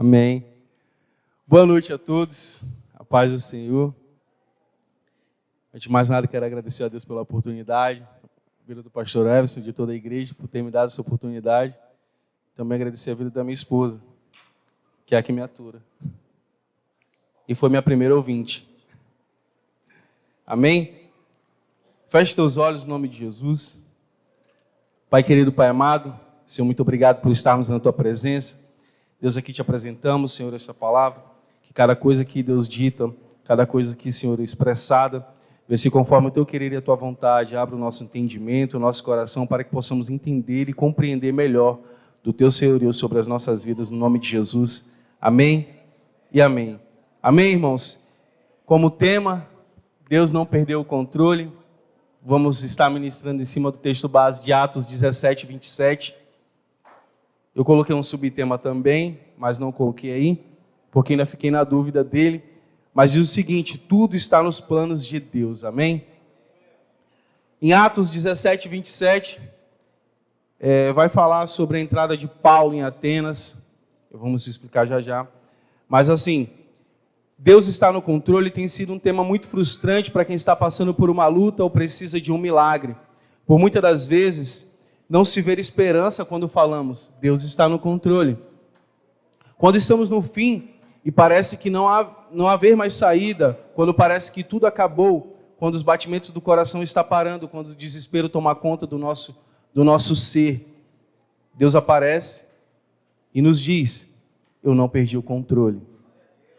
Amém. Boa noite a todos, a paz do Senhor. Antes de mais nada, quero agradecer a Deus pela oportunidade, a vida do pastor Everson, de toda a igreja, por ter me dado essa oportunidade. Também agradecer a vida da minha esposa, que é a que me atura. E foi minha primeira ouvinte. Amém? Feche teus olhos no nome de Jesus. Pai querido, Pai amado, Senhor, muito obrigado por estarmos na Tua presença. Deus, aqui te apresentamos, Senhor, esta palavra, que cada coisa que Deus dita, cada coisa que, Senhor, é expressada, vê se conforme o Teu querer e a Tua vontade, abra o nosso entendimento, o nosso coração, para que possamos entender e compreender melhor do Teu senhorio sobre as nossas vidas, no nome de Jesus. Amém e amém. Amém, irmãos? Como tema, Deus não perdeu o controle. Vamos estar ministrando em cima do texto base de Atos 17, 27. Eu coloquei um subtema também, mas não coloquei aí, porque ainda fiquei na dúvida dele. Mas diz o seguinte: tudo está nos planos de Deus, amém? Em Atos 17, 27, vai falar sobre a entrada de Paulo em Atenas. Vamos explicar já já. Mas assim, Deus está no controle tem sido um tema muito frustrante para quem está passando por uma luta ou precisa de um milagre. Por muitas das vezes, não se vê esperança quando falamos, Deus está no controle. Quando estamos no fim e parece que não haver mais saída, quando parece que tudo acabou, quando os batimentos do coração estão parando, quando o desespero toma conta do nosso ser, Deus aparece e nos diz, eu não perdi o controle.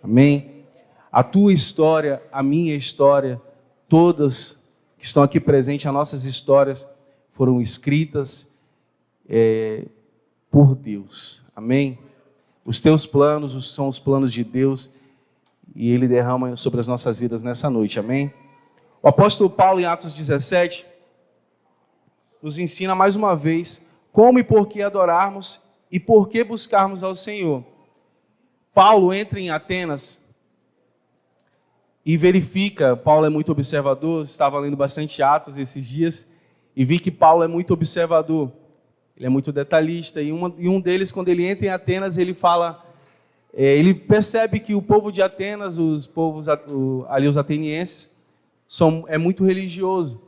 Amém? A tua história, a minha história, todas que estão aqui presentes, as nossas histórias, foram escritas por Deus. Amém? Os teus planos são os planos de Deus e Ele derrama sobre as nossas vidas nessa noite. Amém? O apóstolo Paulo, em Atos 17, nos ensina mais uma vez como e por que adorarmos e por que buscarmos ao Senhor. Paulo entra em Atenas e verifica, Paulo é muito observador, estava lendo bastante Atos esses dias, e vi que Paulo é muito observador, ele é muito detalhista, e um deles, quando ele entra em Atenas, ele fala, ele percebe que o povo de Atenas, os atenienses, é muito religioso,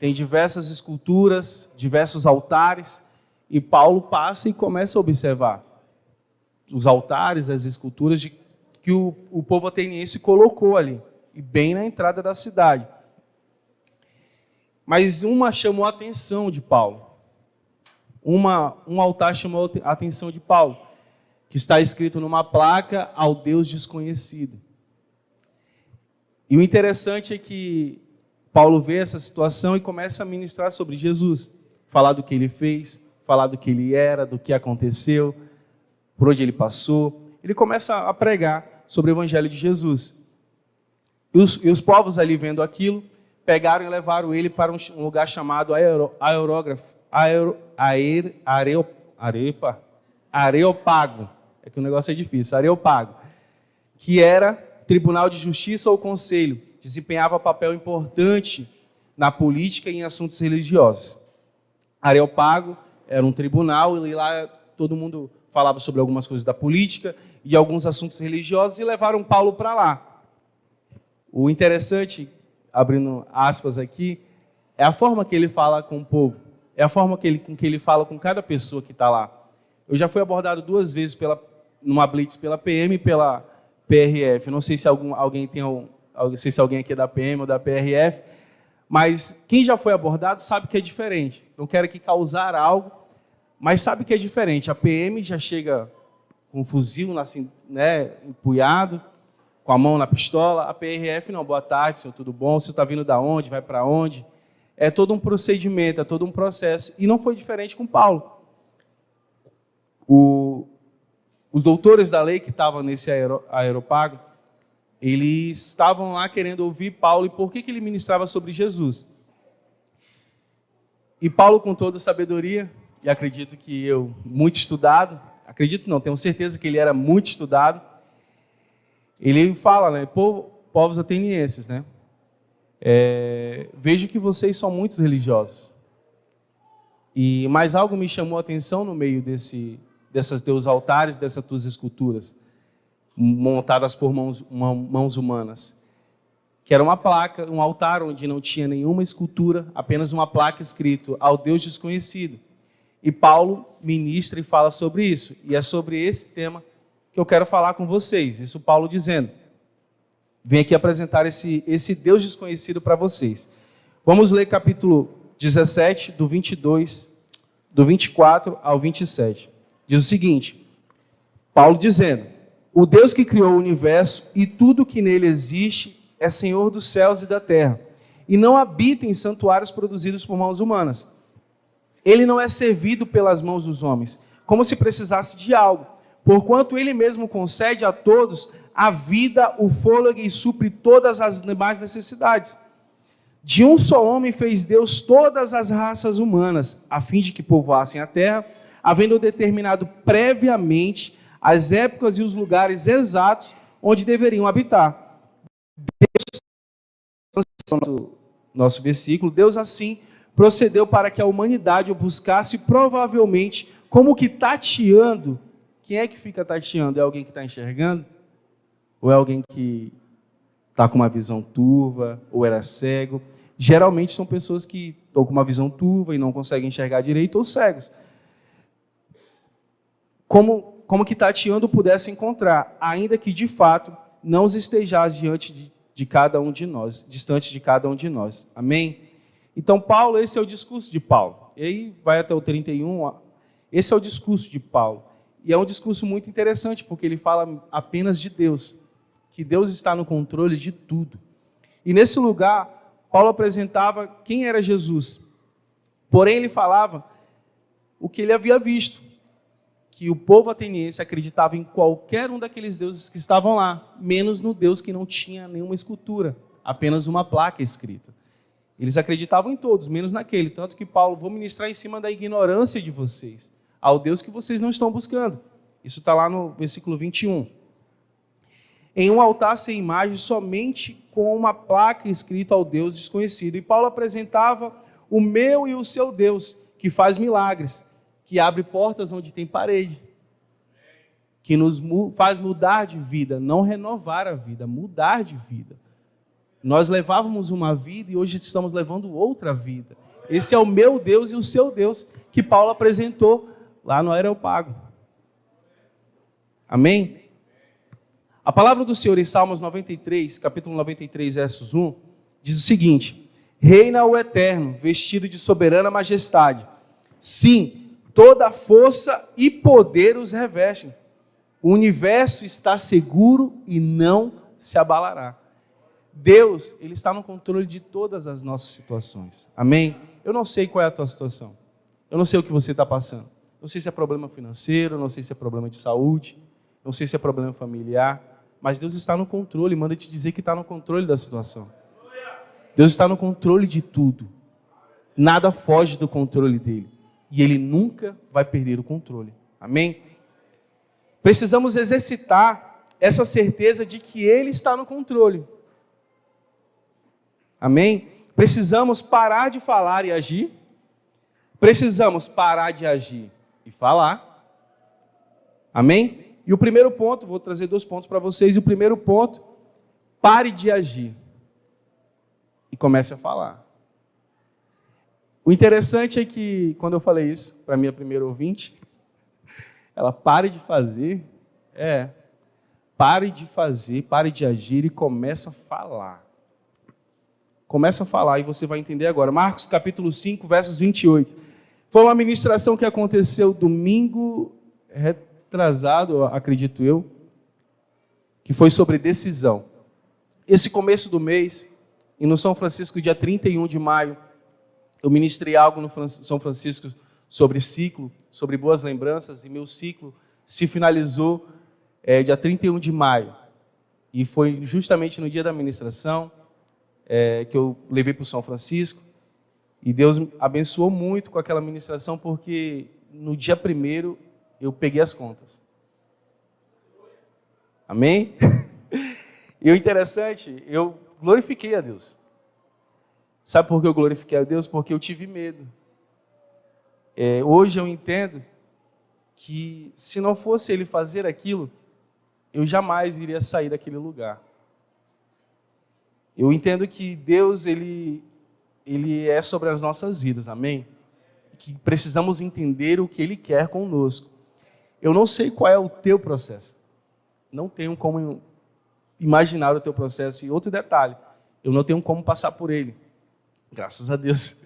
tem diversas esculturas, diversos altares, e Paulo passa e começa a observar os altares, as esculturas que o povo ateniense colocou ali, e bem na entrada da cidade. Mas uma chamou a atenção de Paulo. Um altar chamou a atenção de Paulo, que está escrito numa placa, ao Deus desconhecido. E o interessante é que Paulo vê essa situação e começa a ministrar sobre Jesus. Falar do que ele fez, falar do que ele era, do que aconteceu, por onde ele passou. Ele começa a pregar sobre o evangelho de Jesus. E os povos ali vendo aquilo, pegaram e levaram ele para um lugar chamado Areópago. É que o negócio é difícil. Areópago. Que era tribunal de justiça ou conselho. Desempenhava papel importante na política e em assuntos religiosos. Areópago era um tribunal e lá todo mundo falava sobre algumas coisas da política e alguns assuntos religiosos e levaram Paulo para lá. O interessante, abrindo aspas aqui, é a forma que ele fala com o povo, é a forma com que ele fala com cada pessoa que está lá. Eu já fui abordado 2 vezes numa blitz pela PM e pela PRF. Não sei se alguém se alguém aqui é da PM ou da PRF, mas quem já foi abordado sabe que é diferente. Não quero aqui causar algo, mas sabe que é diferente. A PM já chega com um fuzil assim, né, empunhado, com a mão na pistola. A PRF não, boa tarde, senhor, tudo bom? O senhor está vindo da onde? Vai para onde? É todo um procedimento, é todo um processo. E não foi diferente com Paulo. Os doutores da lei que estavam nesse Areópago, eles estavam lá querendo ouvir Paulo e por que ele ministrava sobre Jesus. E Paulo, com toda a sabedoria, e acredito que eu, muito estudado, acredito não, tenho certeza que ele era muito estudado, ele fala, né, povos atenienses, né, vejo que vocês são muito religiosos. Mas algo me chamou a atenção no meio desses teus altares, dessas tuas esculturas, montadas por mãos humanas. Que era uma placa, um altar onde não tinha nenhuma escultura, apenas uma placa escrito ao Deus desconhecido. E Paulo ministra e fala sobre isso. E é sobre esse tema que eu quero falar com vocês. Isso Paulo dizendo. Vem aqui apresentar esse Deus desconhecido para vocês. Vamos ler capítulo 17, do 24 ao 27. Diz o seguinte, Paulo dizendo, o Deus que criou o universo e tudo que nele existe é Senhor dos céus e da terra, e não habita em santuários produzidos por mãos humanas. Ele não é servido pelas mãos dos homens, como se precisasse de algo, porquanto ele mesmo concede a todos a vida, o fôlego e supre todas as demais necessidades. De um só homem fez Deus todas as raças humanas, a fim de que povoassem a terra, havendo determinado previamente as épocas e os lugares exatos onde deveriam habitar. Nosso versículo, Deus assim procedeu para que a humanidade o buscasse provavelmente como que tateando. Quem é que fica tateando? É alguém que está enxergando? Ou é alguém que está com uma visão turva? Ou era cego? Geralmente são pessoas que estão com uma visão turva e não conseguem enxergar direito, ou cegos. Como que tateando pudesse encontrar, ainda que de fato não os estejais diante de cada um de nós, distante de cada um de nós. Amém? Então, Paulo, esse é o discurso de Paulo. E aí vai até o 31, esse é o discurso de Paulo. E é um discurso muito interessante, porque ele fala apenas de Deus, que Deus está no controle de tudo. E nesse lugar, Paulo apresentava quem era Jesus. Porém, ele falava o que ele havia visto, que o povo ateniense acreditava em qualquer um daqueles deuses que estavam lá, menos no Deus que não tinha nenhuma escultura, apenas uma placa escrita. Eles acreditavam em todos, menos naquele, tanto que Paulo, vou ministrar em cima da ignorância de vocês, ao Deus que vocês não estão buscando. Isso está lá no versículo 21. Em um altar sem imagem, somente com uma placa escrita ao Deus desconhecido. E Paulo apresentava o meu e o seu Deus, que faz milagres, que abre portas onde tem parede, que nos faz mudar de vida, não renovar a vida, mudar de vida. Nós levávamos uma vida e hoje estamos levando outra vida. Esse é o meu Deus e o seu Deus, que Paulo apresentou lá no Areópago. Amém? A palavra do Senhor em Salmos 93, capítulo 93, versos 1, diz o seguinte: reina o Eterno, vestido de soberana majestade. Sim, toda força e poder os revestem. O universo está seguro e não se abalará. Deus, Ele está no controle de todas as nossas situações. Amém? Eu não sei qual é a tua situação. Eu não sei o que você está passando. Não sei se é problema financeiro, não sei se é problema de saúde, não sei se é problema familiar, mas Deus está no controle, manda te dizer que está no controle da situação. Deus está no controle de tudo. Nada foge do controle dele. E Ele nunca vai perder o controle. Amém? Precisamos exercitar essa certeza de que Ele está no controle. Amém? Precisamos parar de falar e agir. Precisamos parar de agir e falar. Amém? E o primeiro ponto, vou trazer 2 pontos para vocês. E o primeiro ponto, pare de agir e comece a falar. O interessante é que, quando eu falei isso para a minha primeira ouvinte, ela pare de fazer, pare de fazer, pare de agir e começa a falar. Começa a falar e você vai entender agora. Marcos capítulo 5, versos 28. Foi uma ministração que aconteceu domingo retrasado, acredito eu, que foi sobre decisão. Esse começo do mês, e no São Francisco, dia 31 de maio, eu ministrei algo no São Francisco sobre ciclo, sobre boas lembranças, e meu ciclo se finalizou dia 31 de maio. E foi justamente no dia da ministração que eu levei para o São Francisco. E Deus me abençoou muito com aquela ministração, porque no dia 1º eu peguei as contas. Amém? E o interessante, eu glorifiquei a Deus. Sabe por que eu glorifiquei a Deus? Porque eu tive medo. Hoje eu entendo que se não fosse ele fazer aquilo, eu jamais iria sair daquele lugar. Eu entendo que Deus, Ele é sobre as nossas vidas, amém? Que precisamos entender o que Ele quer conosco. Eu não sei qual é o teu processo. Não tenho como imaginar o teu processo. E outro detalhe, eu não tenho como passar por ele. Graças a Deus.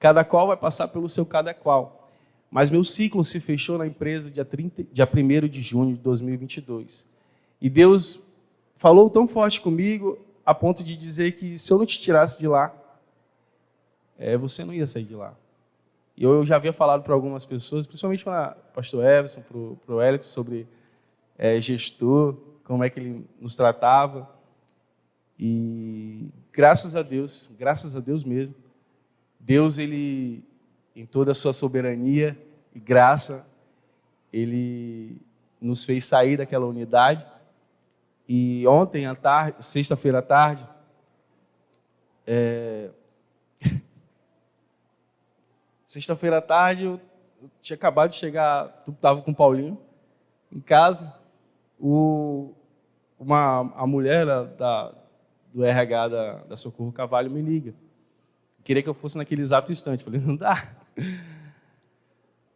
Cada qual vai passar pelo seu cada qual. Mas meu ciclo se fechou na empresa dia 1º de junho de 2022. E Deus falou tão forte comigo a ponto de dizer que se eu não te tirasse de lá, você não ia sair de lá. E eu já havia falado para algumas pessoas, principalmente para o pastor Everson, para o Elito, sobre gestor, como é que ele nos tratava. E graças a Deus mesmo, Deus, ele, em toda a sua soberania e graça, ele nos fez sair daquela unidade. E ontem à tarde, sexta-feira à tarde, sexta-feira à tarde, eu tinha acabado de chegar, estava com o Paulinho em casa. A mulher do RH da Socorro Carvalho me liga. Queria que eu fosse naquele exato instante. Falei, não dá.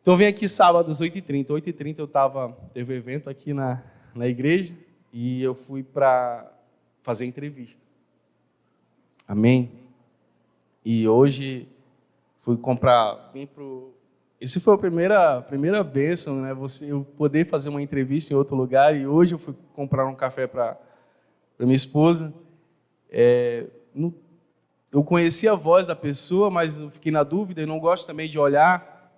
Então, vem aqui sábado às 8h30. 8h30 teve um evento aqui na igreja e eu fui para fazer entrevista. Amém? E hoje fui comprar, Esse foi a primeira bênção, né? Eu poder fazer uma entrevista em outro lugar, e hoje eu fui comprar um café para minha esposa. Eu conheci a voz da pessoa, mas eu fiquei na dúvida. Eu não gosto também de olhar,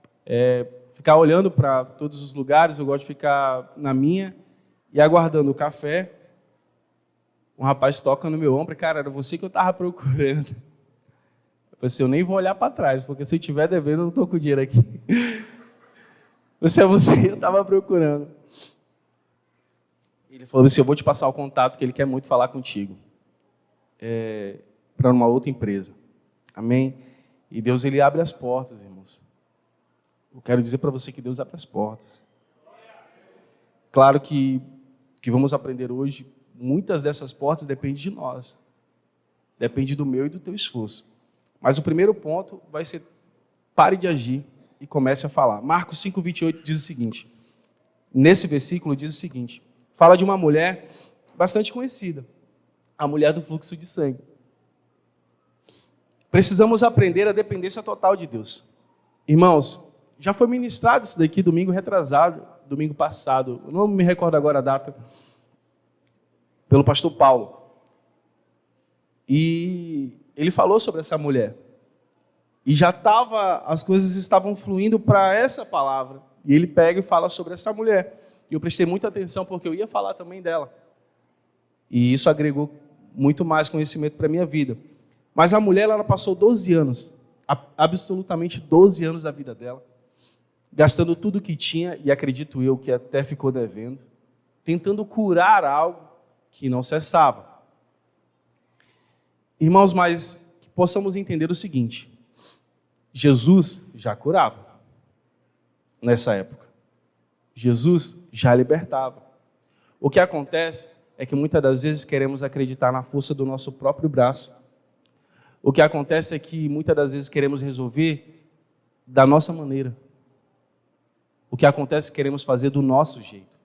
ficar olhando para todos os lugares. Eu gosto de ficar na minha e aguardando o café. Um rapaz toca no meu ombro, cara, era você que eu estava procurando. Eu falei assim, eu nem vou olhar para trás, porque se eu estiver devendo, eu não estou com o dinheiro aqui. Você é você que eu estava procurando. Ele falou assim, eu vou te passar o contato, que ele quer muito falar contigo. Para uma outra empresa. Amém? E Deus, ele abre as portas, irmãos. Eu quero dizer para você que Deus abre as portas. Claro que vamos aprender hoje, muitas dessas portas dependem de nós. Depende do meu e do teu esforço. Mas o primeiro ponto vai ser, pare de agir e comece a falar. Marcos 5:28 diz o seguinte, nesse versículo diz o seguinte, fala de uma mulher bastante conhecida, a mulher do fluxo de sangue. Precisamos aprender a dependência total de Deus. Irmãos, já foi ministrado isso daqui domingo passado, eu não me recordo agora a data, pelo pastor Paulo. E ele falou sobre essa mulher. E as coisas estavam fluindo para essa palavra. E ele pega e fala sobre essa mulher. E eu prestei muita atenção porque eu ia falar também dela. E isso agregou muito mais conhecimento para a minha vida. Mas a mulher, ela passou 12 anos, absolutamente 12 anos da vida dela, gastando tudo que tinha, e acredito eu que até ficou devendo, tentando curar algo que não cessava. Irmãos, mas que possamos entender o seguinte, Jesus já curava nessa época. Jesus já libertava. O que acontece é que muitas das vezes queremos acreditar na força do nosso próprio braço. O que acontece é que muitas das vezes queremos resolver da nossa maneira. O que acontece é que queremos fazer do nosso jeito.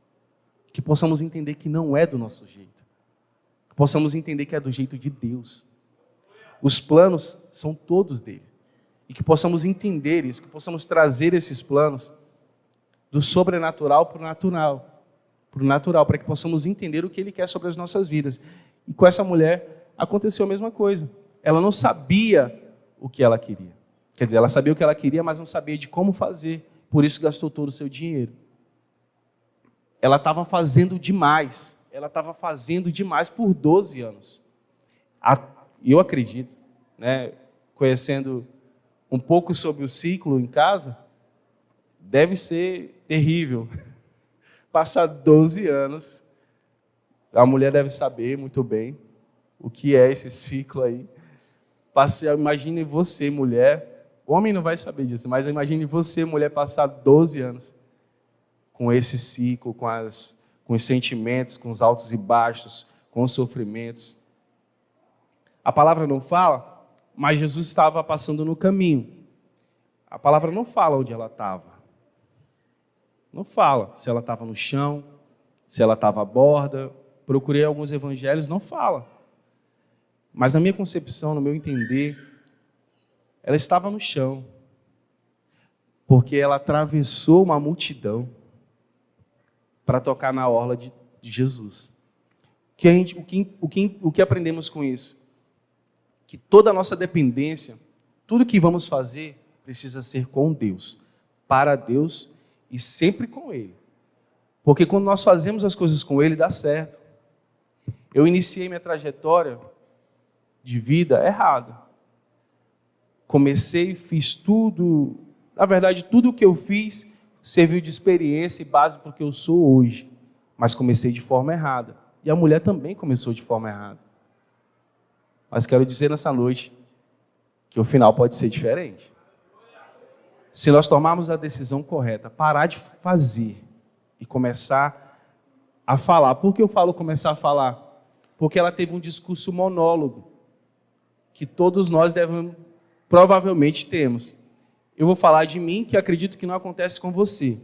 Que possamos entender que não é do nosso jeito. Que possamos entender que é do jeito de Deus. Os planos são todos dele. E que possamos entender isso, que possamos trazer esses planos do sobrenatural para o natural, para que possamos entender o que ele quer sobre as nossas vidas. E com essa mulher aconteceu a mesma coisa. Ela não sabia o que ela queria. Quer dizer, ela sabia o que ela queria, mas não sabia de como fazer. Por isso gastou todo o seu dinheiro. Ela estava fazendo demais. Ela estava fazendo demais por 12 anos. Eu acredito, né, conhecendo um pouco sobre o ciclo em casa, deve ser terrível. Passar 12 anos, a mulher deve saber muito bem o que é esse ciclo aí. Imagine você, mulher, o homem não vai saber disso, mas imagine você, mulher, passar 12 anos com esse ciclo, com os sentimentos, com os altos e baixos, com os sofrimentos. A palavra não fala, mas Jesus estava passando no caminho. A palavra não fala onde ela estava. Não fala se ela estava no chão, se ela estava à borda. Procurei alguns evangelhos, não fala. Mas na minha concepção, no meu entender, ela estava no chão. Porque ela atravessou uma multidão para tocar na orla de Jesus. O que aprendemos com isso? Que toda a nossa dependência, tudo que vamos fazer, precisa ser com Deus, para Deus e sempre com Ele. Porque quando nós fazemos as coisas com Ele, dá certo. Eu iniciei minha trajetória de vida errada. Comecei, fiz tudo. Na verdade, tudo o que eu fiz serviu de experiência e base para o que eu sou hoje. Mas comecei de forma errada. E a mulher também começou de forma errada. Mas quero dizer nessa noite que o final pode ser diferente. Se nós tomarmos a decisão correta, parar de fazer e começar a falar. Por que eu falo começar a falar? Porque ela teve um discurso monólogo, que todos nós provavelmente temos. Eu vou falar de mim, que acredito que não acontece com você.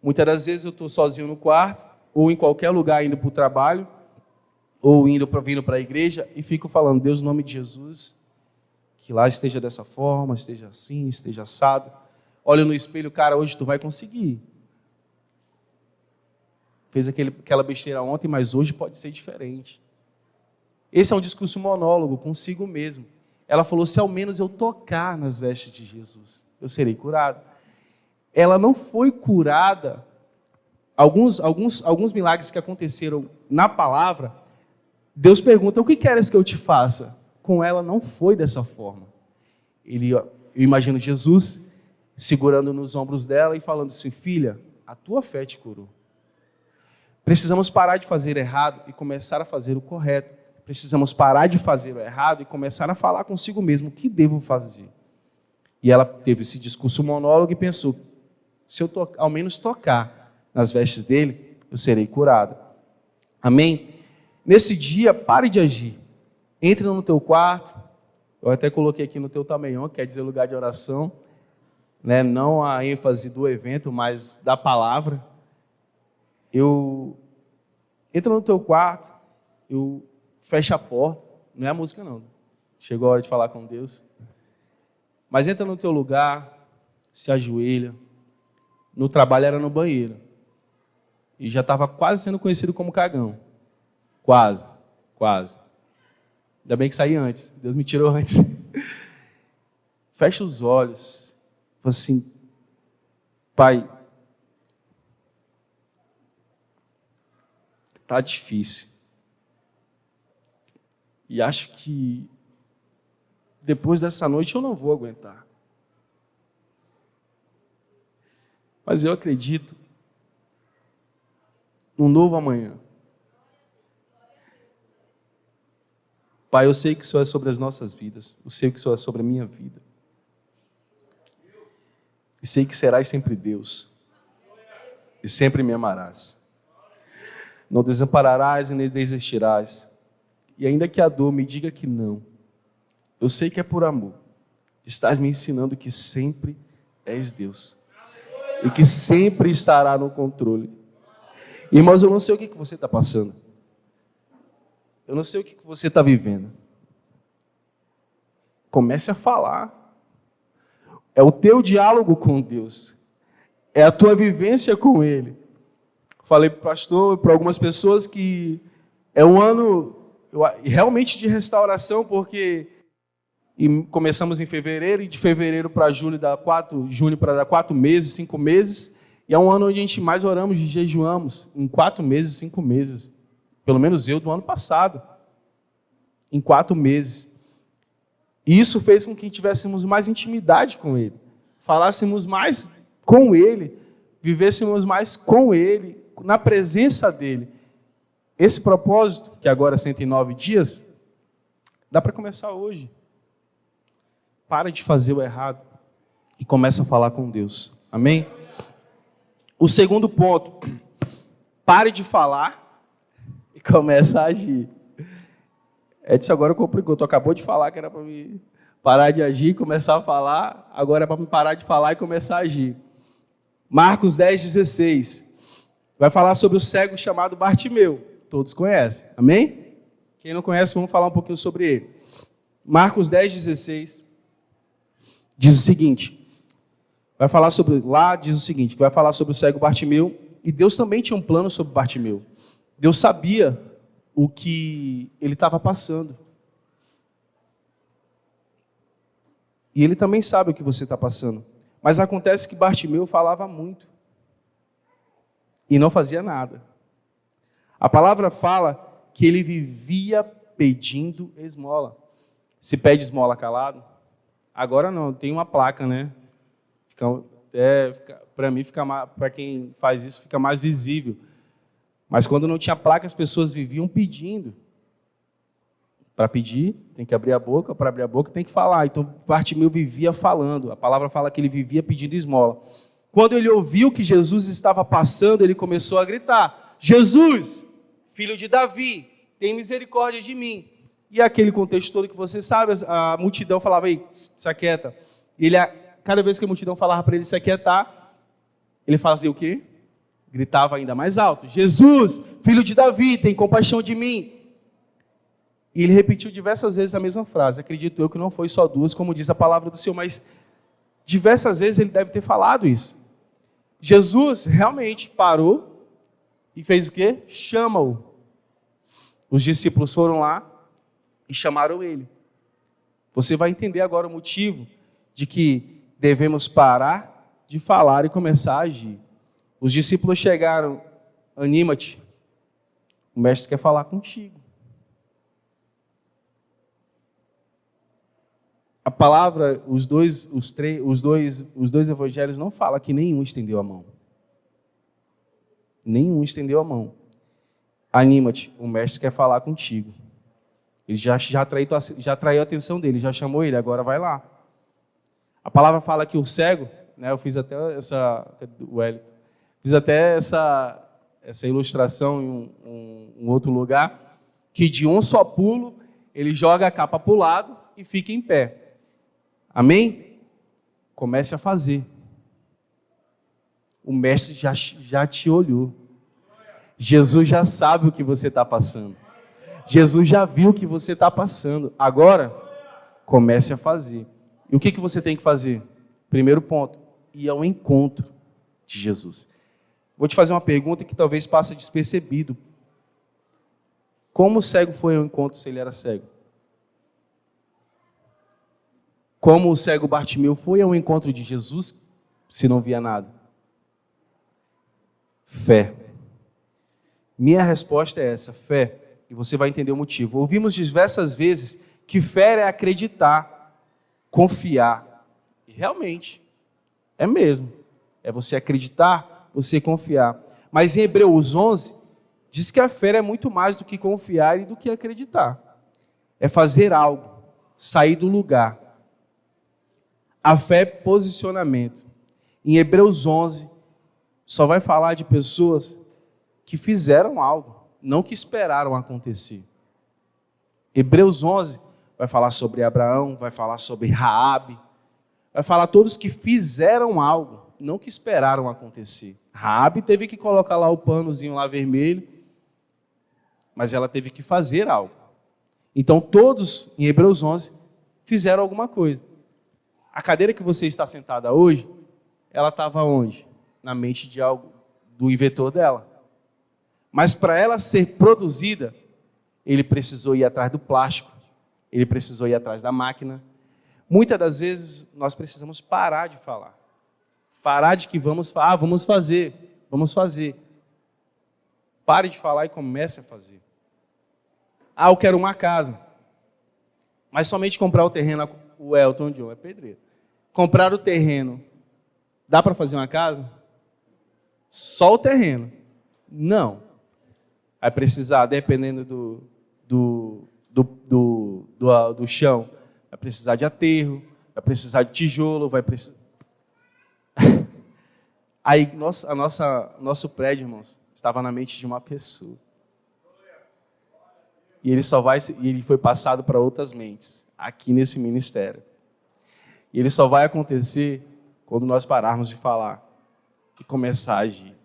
Muitas das vezes eu estou sozinho no quarto, ou em qualquer lugar indo para o trabalho, ou vindo para a igreja, e fico falando, Deus, no nome de Jesus, que lá esteja dessa forma, esteja assim, esteja assado. Olha no espelho, cara, hoje tu vai conseguir. Fez aquela besteira ontem, mas hoje pode ser diferente. Esse é um discurso monólogo, consigo mesmo. Ela falou, se ao menos eu tocar nas vestes de Jesus, eu serei curado. Ela não foi curada. Alguns milagres que aconteceram na palavra, Deus pergunta, o que queres que eu te faça? Com ela não foi dessa forma. Eu imagino Jesus segurando nos ombros dela e falando assim, filha, a tua fé te curou. Precisamos parar de fazer errado e começar a fazer o correto. Precisamos parar de fazer o errado e começar a falar consigo mesmo o que devo fazer. E ela teve esse discurso monólogo e pensou, se eu ao menos tocar nas vestes dele, eu serei curada. Amém? Nesse dia, pare de agir. Entre no teu quarto. Eu até coloquei aqui no teu tamanhão, quer dizer lugar de oração. Né? Não a ênfase do evento, mas da palavra. Entra no teu quarto, fecha a porta. Não é a música não. Chegou a hora de falar com Deus. Mas entra no teu lugar, se ajoelha. No trabalho era no banheiro. E já estava quase sendo conhecido como cagão. Quase. Ainda bem que saí antes. Deus me tirou antes. Fecha os olhos. Fala assim, Pai, tá difícil. E acho que depois dessa noite eu não vou aguentar. Mas eu acredito num novo amanhã. Pai, eu sei que o Senhor é sobre as nossas vidas. Eu sei que o Senhor é sobre a minha vida. E sei que serás sempre Deus. E sempre me amarás. Não desampararás e nem desistirás. E ainda que a dor me diga que não, eu sei que é por amor. Estás me ensinando que sempre és Deus. E que sempre estará no controle. Irmãos, eu não sei o que você está passando. Eu não sei o que você está vivendo. Comece a falar. É o teu diálogo com Deus. É a tua vivência com Ele. Falei para o pastor, para algumas pessoas, que é um ano realmente de restauração, porque começamos em fevereiro, e de fevereiro para junho para dar 4 meses, 5 meses. E é um ano onde a gente mais oramos e jejuamos, em 4 meses, 5 meses. Pelo menos eu, do ano passado. Em 4 meses. E isso fez com que tivéssemos mais intimidade com Ele. Falássemos mais com Ele. Vivêssemos mais com Ele, na presença dEle. Esse propósito, que agora é 109 dias, dá para começar hoje. Para de fazer o errado e começa a falar com Deus. Amém? O segundo ponto, pare de falar e comece a agir. Edson agora complicou, tu acabou de falar que era para me parar de agir e começar a falar, agora é para me parar de falar e começar a agir. Marcos 10:16, vai falar sobre o cego chamado Bartimeu, todos conhecem, amém? Quem não conhece, vamos falar um pouquinho sobre ele. Marcos 10:16, diz o seguinte, vai falar sobre o cego Bartimeu, e Deus também tinha um plano sobre Bartimeu. Deus sabia o que ele estava passando. E ele também sabe o que você está passando. Mas acontece que Bartimeu falava muito e não fazia nada. A palavra fala que ele vivia pedindo esmola. Se pede esmola calado? Agora não, tem uma placa, né? Para mim, para quem faz isso, fica mais visível. Mas quando não tinha placa, as pessoas viviam pedindo. Para pedir, tem que abrir a boca, para abrir a boca tem que falar. Então, Bartimeu vivia falando. A palavra fala que ele vivia pedindo esmola. Quando ele ouviu que Jesus estava passando, ele começou a gritar: Jesus, filho de Davi, tem misericórdia de mim. E aquele contexto todo que você sabe, a multidão falava: ei, se aquieta. E ele, cada vez que a multidão falava para ele se aquietar, ele fazia o quê? Gritava ainda mais alto: Jesus, filho de Davi, tem compaixão de mim. E ele repetiu diversas vezes a mesma frase. Acredito eu que não foi só duas, como diz a palavra do Senhor, mas diversas vezes ele deve ter falado isso. Jesus realmente parou e fez o quê? Chama-o. Os discípulos foram lá e chamaram ele. Você vai entender agora o motivo de que devemos parar de falar e começar a agir. Os discípulos chegaram: anima-te, o mestre quer falar contigo. A palavra, os dois evangelhos não falam que nenhum estendeu a mão. Nenhum estendeu a mão. Anima-te, o mestre quer falar contigo. Ele já atraiu a atenção dele, já chamou ele, agora vai lá. A palavra fala que o cego, né, eu fiz até essa ilustração em um outro lugar, que de um só pulo, ele joga a capa para o lado e fica em pé. Amém? Comece a fazer. O mestre já te olhou. Jesus já sabe o que você está passando. Jesus já viu o que você está passando. Agora, comece a fazer. E o que você tem que fazer? Primeiro ponto, ir ao encontro de Jesus. Vou te fazer uma pergunta que talvez passe despercebido. Como o cego foi ao encontro se ele era cego? Como o cego Bartimeu foi ao encontro de Jesus se não via nada? Fé. Minha resposta é essa, fé. E você vai entender o motivo. Ouvimos diversas vezes que fé é acreditar, confiar. E realmente, é mesmo. É você acreditar, você confiar. Mas em Hebreus 11, diz que a fé é muito mais do que confiar e do que acreditar. É fazer algo, sair do lugar. A fé é posicionamento. Em Hebreus 11, só vai falar de pessoas que fizeram algo, não que esperaram acontecer. Hebreus 11 vai falar sobre Abraão, vai falar sobre Raabe, vai falar todos que fizeram algo, não que esperaram acontecer. Raabe teve que colocar lá o panozinho lá vermelho, mas ela teve que fazer algo. Então todos, em Hebreus 11, fizeram alguma coisa. A cadeira que você está sentada hoje, ela estava onde? Na mente do inventor dela. Mas para ela ser produzida, ele precisou ir atrás do plástico, ele precisou ir atrás da máquina. Muitas das vezes nós precisamos parar de falar. Parar de que vamos fazer. Pare de falar e comece a fazer. Eu quero uma casa. Mas somente comprar o terreno, o Elton John é pedreiro. Comprar o terreno, dá para fazer uma casa? Só o terreno? Não. Vai precisar, dependendo do chão, vai precisar de aterro, vai precisar de tijolo, vai precisar... Aí, nosso prédio, irmãos, estava na mente de uma pessoa. E ele foi passado para outras mentes, aqui nesse ministério. E ele só vai acontecer quando nós pararmos de falar e começar a agir.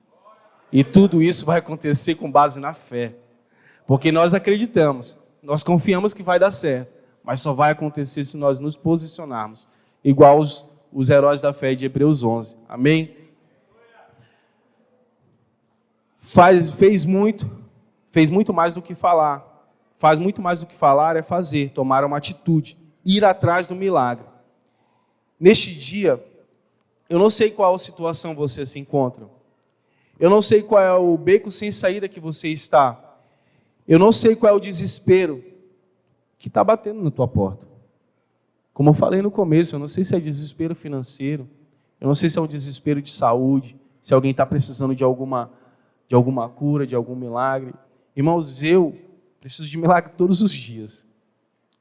E tudo isso vai acontecer com base na fé. Porque nós acreditamos, nós confiamos que vai dar certo, mas só vai acontecer se nós nos posicionarmos, igual os heróis da fé de Hebreus 11. Amém? Fez muito mais do que falar. Faz muito mais do que falar, é fazer, tomar uma atitude, ir atrás do milagre. Neste dia, eu não sei qual situação você se encontra. Eu não sei qual é o beco sem saída que você está. Eu não sei qual é o desespero que está batendo na tua porta. Como eu falei no começo, eu não sei se é desespero financeiro, eu não sei se é um desespero de saúde, se alguém está precisando de alguma cura, de algum milagre. Irmãos, eu preciso de milagre todos os dias.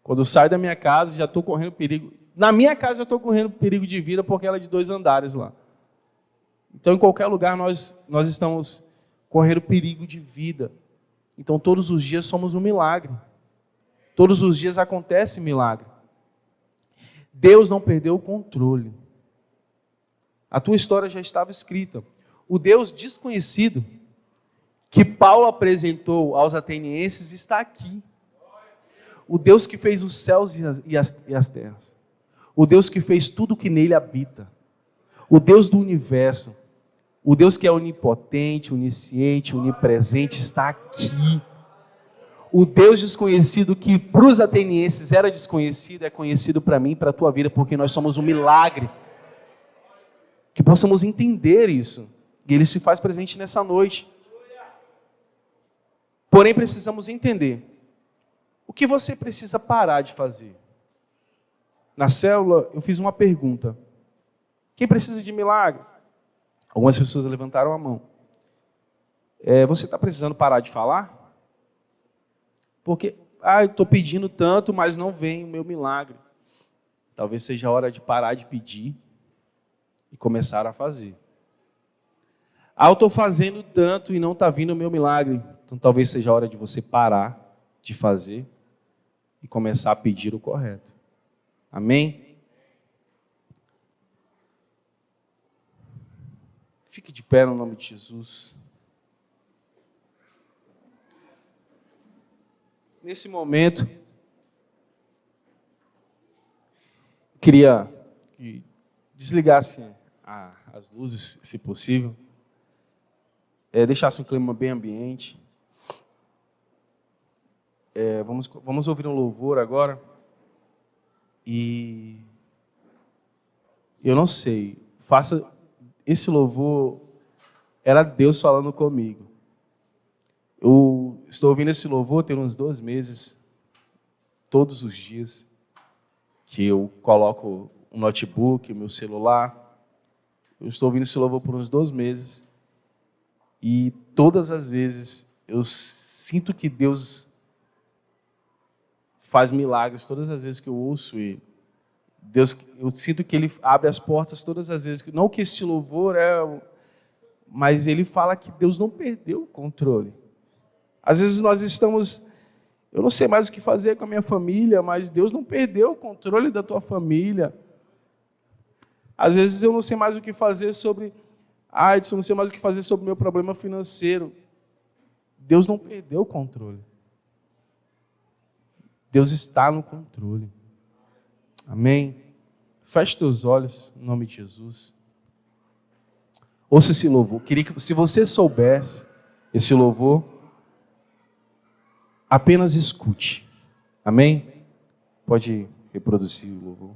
Quando eu saio da minha casa, já estou correndo perigo. Na minha casa, já estou correndo perigo de vida, porque ela é de 2 andares lá. Então, em qualquer lugar, nós estamos correndo perigo de vida. Então, todos os dias somos um milagre. Todos os dias acontece milagre. Deus não perdeu o controle. A tua história já estava escrita. O Deus desconhecido que Paulo apresentou aos atenienses está aqui. O Deus que fez os céus e as terras. O Deus que fez tudo que nele habita. O Deus do universo. O Deus que é onipotente, onisciente, onipresente, está aqui. O Deus desconhecido que para os atenienses era desconhecido, é conhecido para mim e para a tua vida, porque nós somos um milagre. Que possamos entender isso. E Ele se faz presente nessa noite. Porém, precisamos entender o que você precisa parar de fazer. Na célula, eu fiz uma pergunta. Quem precisa de milagre? Algumas pessoas levantaram a mão. Você está precisando parar de falar? Porque, eu estou pedindo tanto, mas não vem o meu milagre. Talvez seja a hora de parar de pedir e começar a fazer. Eu estou fazendo tanto e não está vindo o meu milagre. Então, talvez seja a hora de você parar de fazer e começar a pedir o correto. Amém? Fique de pé no nome de Jesus. Nesse momento, eu queria que desligasse as luzes, se possível. Deixasse um clima bem ambiente. Vamos ouvir um louvor agora. E eu não sei, esse louvor era Deus falando comigo. Eu estou ouvindo esse louvor tem uns 2 meses, todos os dias, que eu coloco um notebook, o meu celular. Eu estou ouvindo esse louvor por uns 2 meses. E todas as vezes eu sinto que Deus faz milagres, todas as vezes que eu ouço Ele. Eu sinto que Ele abre as portas todas as vezes. Não que esse louvor mas Ele fala que Deus não perdeu o controle. Às vezes nós estamos, eu não sei mais o que fazer com a minha família, mas Deus não perdeu o controle da tua família. Às vezes eu não sei mais o que fazer sobre AIDS, eu não sei mais o que fazer sobre o meu problema financeiro. Deus não perdeu o controle. Deus está no controle. Amém? Feche teus olhos, em nome de Jesus. Ouça esse louvor. Queria que, se você soubesse esse louvor, apenas escute. Amém? Pode reproduzir o louvor.